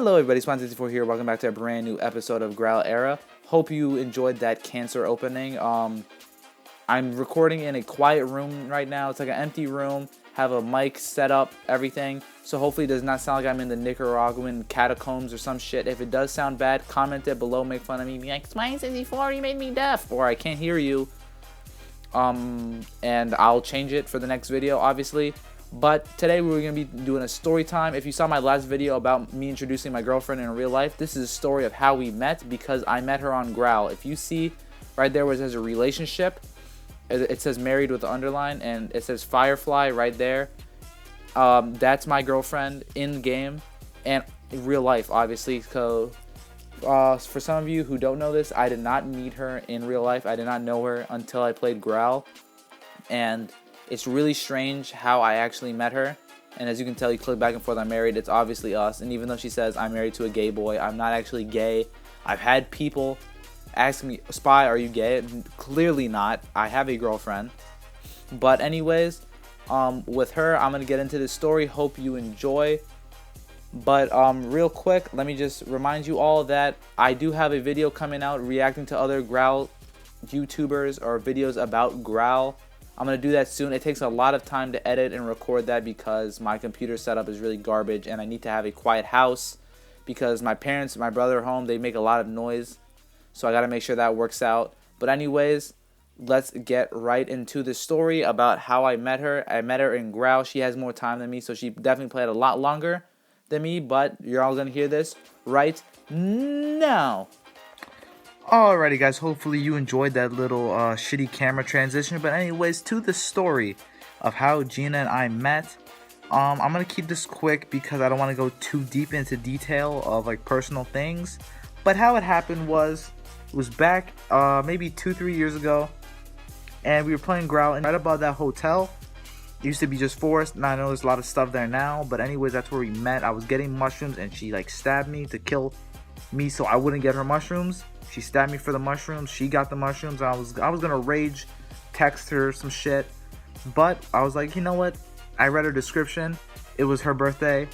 Hello everybody, Swan64 here. Welcome back to a brand new episode of Graal Era. Hope you enjoyed that cancer opening. I'm recording in a quiet room right now. It's like an empty room. Have a mic set up, everything. So hopefully it does not sound like I'm in the Nicaraguan catacombs or some shit. If it does sound bad, comment it below, make fun of me. Be like, Swan64, you made me deaf. Or I can't hear you. And I'll change it for the next video, obviously. But today we're going to be doing a story time. If you saw my last video about me introducing my girlfriend in real life, this is a story of how we met because I met her on Graal. If you see right there where it says a relationship, it says married with the underline, and it says Firefly right there. That's my girlfriend in game and in real life, obviously. So for some of you who don't know this, I did not meet her in real life. I did not know her until I played Graal, and it's really strange how I actually met her. And as you can tell, you click back and forth, I'm married, it's obviously us. And even though she says I'm married to a gay boy, I'm not actually gay. I've had people ask me, Spy, are you gay? Clearly not. I have a girlfriend. But anyways, with her, I'm going to get into this story. Hope you enjoy. But real quick, let me just remind you all that I do have a video coming out reacting to other Graal YouTubers or videos about Graal. I'm going to do that soon. It takes a lot of time to edit and record that because my computer setup is really garbage and I need to have a quiet house because my parents, my brother are home, they make a lot of noise. So I got to make sure that works out. But anyways, let's get right into the story about how I met her. I met her in Graal. She has more time than me, so she definitely played a lot longer than me, but you're all going to hear this right now. Alrighty guys, hopefully you enjoyed that little shitty camera transition. But anyways, to the story of how Gina and I met. I'm going to keep this quick because I don't want to go too deep into detail of like personal things. But how it happened was back maybe 2-3 years ago. And we were playing Graal and right above that hotel. It used to be just forest. Now I know there's a lot of stuff there now. But anyways, that's where we met. I was getting mushrooms and she like stabbed me to kill me so I wouldn't get her mushrooms. She stabbed me for the mushrooms. She got the mushrooms. I was gonna rage, text her some shit, but I was like, you know what? I read her description. It was her birthday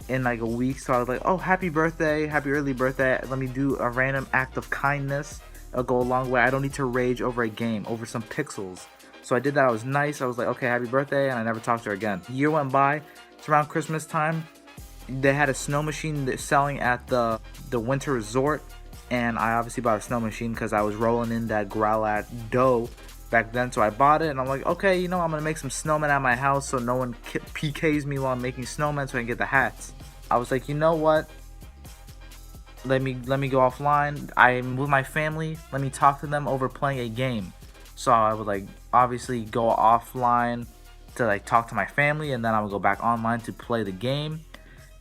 in like a week, so I was like, oh, happy birthday, happy early birthday. Let me do a random act of kindness. It'll go a long way. I don't need to rage over a game, over some pixels. So I did that. I was nice. I was like, okay, happy birthday, and I never talked to her again. A year went by. It's around Christmas time. They had a snow machine selling at the winter resort. And I obviously bought a snow machine because I was rolling in that Graal dough back then. So I bought it and I'm like, okay, you know, I'm going to make some snowmen at my house so no one PKs me while I'm making snowmen so I can get the hats. I was like, you know what? Let me go offline. I'm with my family. Let me talk to them over playing a game. So I would like obviously go offline to like talk to my family, and then I would go back online to play the game.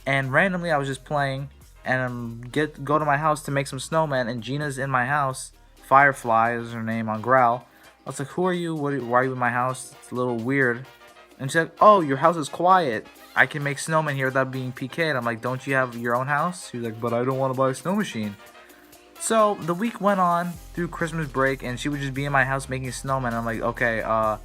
And randomly I was just playing. And go to my house to make some snowmen, and Gina's in my house. Firefly is her name on Graal. I was like, who are you? Why are you in my house? It's a little weird. And she's like, oh, your house is quiet. I can make snowmen here without being PK'd. I'm like, don't you have your own house? She's like, but I don't want to buy a snow machine. So the week went on through Christmas break, and she would just be in my house making snowmen. I'm like, okay,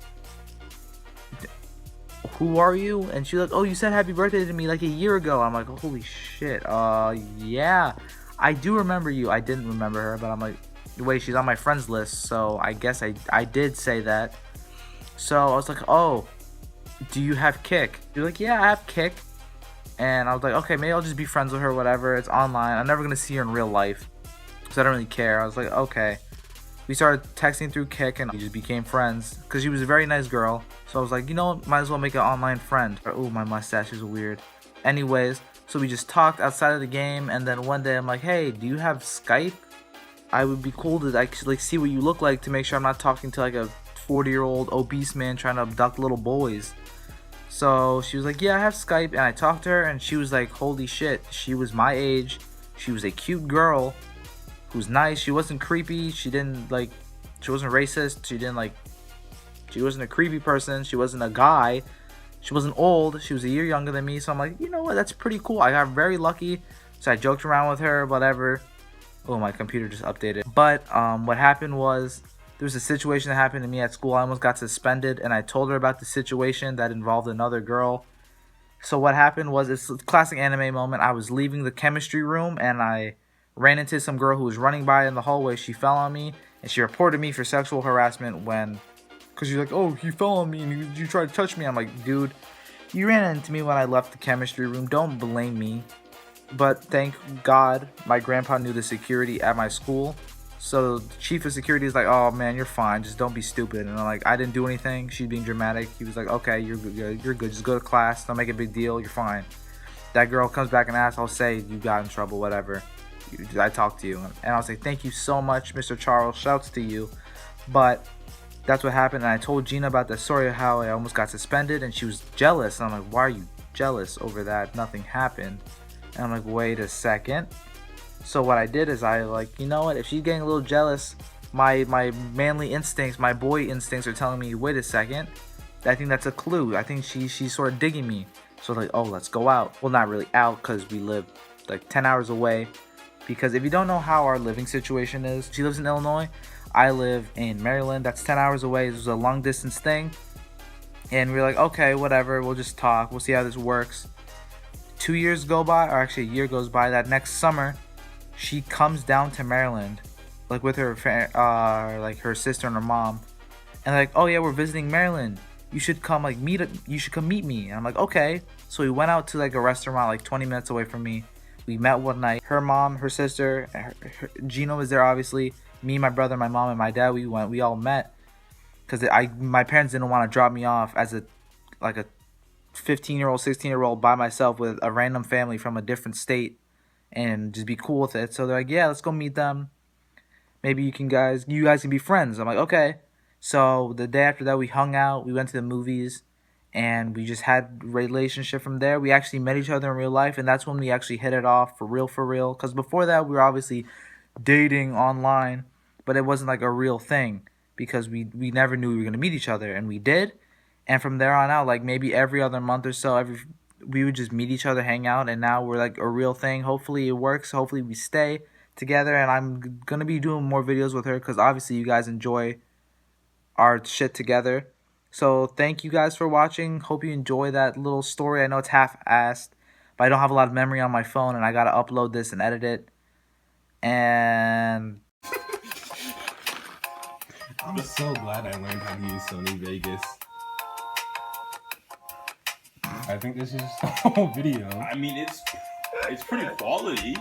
who are you? And she's like, oh, you said happy birthday to me like a year ago. I'm like, holy shit, yeah, I do remember you. I didn't remember her, but I'm like, wait, she's on my friends list, so I guess I did say that. So I was like, oh, do you have Kick? You're like, yeah, I have Kick. And I was like, okay, maybe I'll just be friends with her, whatever. It's online. I'm never gonna see her in real life, so I don't really care. I was like, okay. We started texting through Kick and we just became friends because she was a very nice girl. So I was like, you know what, might as well make an online friend. Oh, my mustache is weird. Anyways, so we just talked outside of the game, and then one day I'm like, hey, do you have Skype? I would be cool to actually like see what you look like to make sure I'm not talking to like a 40-year-old obese man trying to abduct little boys. So she was like, yeah, I have Skype, and I talked to her, and she was like, holy shit, she was my age. She was a cute girl who's nice. She wasn't creepy. She wasn't racist. She wasn't a creepy person. She wasn't a guy. She wasn't old. She was a year younger than me. So I'm like, you know what? That's pretty cool. I got very lucky. So I joked around with her, whatever. Oh, my computer just updated. But what happened was there was a situation that happened to me at school. I almost got suspended, and I told her about the situation that involved another girl. So what happened was, it's a classic anime moment. I was leaving the chemistry room and I ran into some girl who was running by in the hallway. She fell on me and she reported me for sexual harassment because she's like, oh, he fell on me and you tried to touch me. I'm like, dude, you ran into me when I left the chemistry room. Don't blame me. But thank God my grandpa knew the security at my school. So the chief of security is like, oh man, you're fine. Just don't be stupid. And I'm like, I didn't do anything. She's being dramatic. He was like, okay, you're good. You're good. Just go to class. Don't make a big deal. You're fine. That girl comes back and asks, I'll say you got in trouble, whatever. I talked to you. And I'll say, thank you so much, Mr. Charles. Shouts to you. But that's what happened. And I told Gina about the story of how I almost got suspended. And she was jealous. And I'm like, why are you jealous over that? Nothing happened. And I'm like, wait a second. So what I did is I like, you know what? If she's getting a little jealous, my manly instincts, my boy instincts are telling me, wait a second. I think that's a clue. I think she's sort of digging me. So like, oh, let's go out. Well, not really out because we live like 10 hours away. Because if you don't know how our living situation is, she lives in Illinois. I live in Maryland. That's 10 hours away. This was a long distance thing. And we're like, okay, whatever. We'll just talk. We'll see how this works. 2 years go by, or actually a year goes by. That next summer, she comes down to Maryland, like with her like her sister and her mom, and like, oh yeah, we're visiting Maryland. You should come You should come meet me. And I'm like, okay. So we went out to like a restaurant like 20 minutes away from me. We met one night. Her mom, her sister, Gino was there obviously. Me, my brother, my mom, and my dad. We all met because my parents didn't want to drop me off as a 15-year-old, 16-year-old by myself with a random family from a different state and just be cool with it. So they're like, yeah, let's go meet them. Maybe you guys can be friends. I'm like, okay. So the day after that, we hung out. We went to the movies, and we just had a relationship from there. We actually met each other in real life, and that's when we actually hit it off for real. Because before that, we were obviously dating online, but it wasn't like a real thing because we never knew we were going to meet each other, and we did. And from there on out, like maybe every other month or so, we would just meet each other, hang out, and now we're like a real thing. Hopefully it works. Hopefully we stay together, and I'm going to be doing more videos with her because obviously you guys enjoy our shit together. So thank you guys for watching. Hope you enjoy that little story. I know it's half-assed, but I don't have a lot of memory on my phone, and I got to upload this and edit it. And I'm so glad I learned how to use Sony Vegas. I think this is just the whole video. I mean, it's pretty quality.